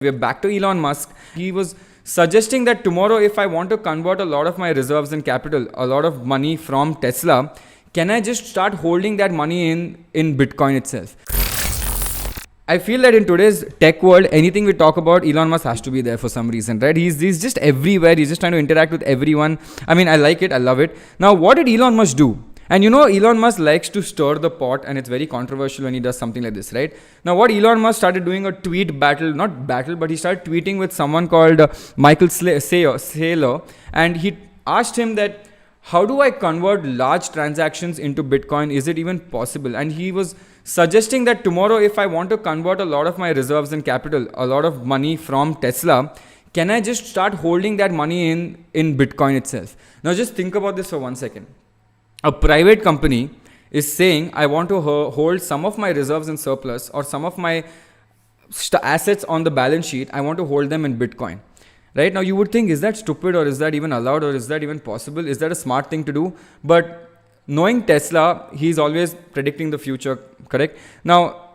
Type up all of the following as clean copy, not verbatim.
We're back to Elon Musk. He was suggesting that tomorrow, if I want to convert a lot of my reserves and capital, a lot of money from Tesla, can I just start holding that money in Bitcoin itself? I feel that in today's tech world, anything we talk about, Elon Musk has to be there for some reason, right? He's just everywhere. He's just trying to interact with everyone. I mean, I like it. I love it. Now, what did Elon Musk do? And you know, Elon Musk likes to stir the pot, and it's very controversial when he does something like this, right? Now, what Elon Musk started doing a tweet battle, not battle, but he started tweeting with someone called Michael Saylor, and he asked him that, how do I convert large transactions into Bitcoin? Is it even possible? And he was suggesting that tomorrow, if I want to convert a lot of my reserves and capital, a lot of money from Tesla, can I just start holding that money in Bitcoin itself? Now, just think about this for 1 second. A private company is saying, I want to hold some of my reserves in surplus or some of my assets on the balance sheet. I want to hold them in Bitcoin. Right now, you would think, is that stupid, or is that even allowed, or is that even possible? Is that a smart thing to do? But knowing Tesla, he's always predicting the future, correct? Now,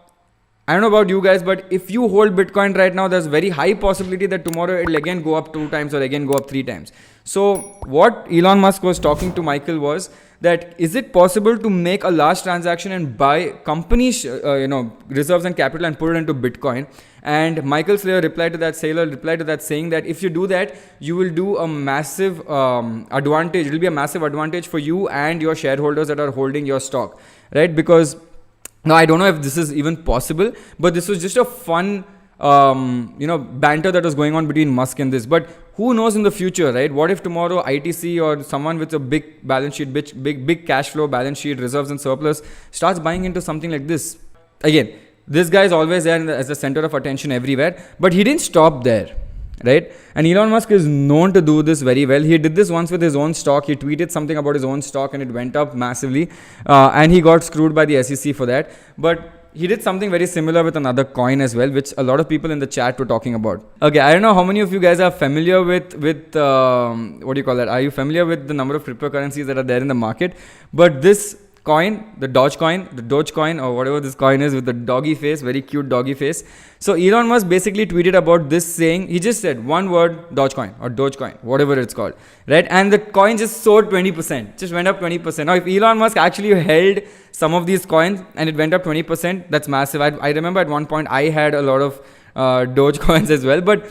I don't know about you guys, but if you hold Bitcoin right now, there's very high possibility that tomorrow it'll again go up 2 times or again go up 3 times. So what Elon Musk was talking to Michael was that, is it possible to make a large transaction and buy companies, reserves and capital and put it into Bitcoin? And Michael Saylor replied to that saying that if you do that, you will do a massive advantage. It will be a massive advantage for you and your shareholders that are holding your stock, right? Because now, I don't know if this is even possible, but this was just a fun, banter that was going on between Musk and this. But who knows in the future, right? What if tomorrow ITC or someone with a big balance sheet, big cash flow balance sheet, reserves and surplus starts buying into something like this? Again, this guy is always there as the center of attention everywhere, but he didn't stop there. Right? And Elon Musk is known to do this very well. He did this once with his own stock. He tweeted something about his own stock and it went up massively. And he got screwed by the SEC for that. But he did something very similar with another coin as well, which a lot of people in the chat were talking about. Okay, I don't know how many of you guys are familiar with what do you call that? Are you familiar with the number of cryptocurrencies that are there in the market? But this coin, the Dogecoin or whatever this coin is with the doggy face, very cute doggy face. So Elon Musk basically tweeted about this saying, he just said one word, Dogecoin or Dogecoin, whatever it's called, right? And the coin just soared 20%, just went up 20%. Now, if Elon Musk actually held some of these coins and it went up 20%, that's massive. I remember at one point I had a lot of Dogecoins as well, but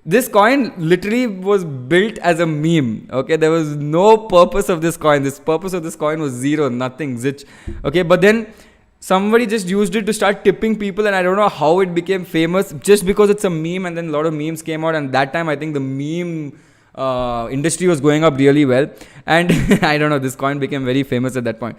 this coin literally was built as a meme. Okay, there was no purpose of this coin. This purpose of this coin was zero, nothing, zilch. Okay, but then somebody just used it to start tipping people, and I don't know how it became famous, just because it's a meme. And then a lot of memes came out, and that time I think the meme industry was going up really well. And I don't know, this coin became very famous at that point.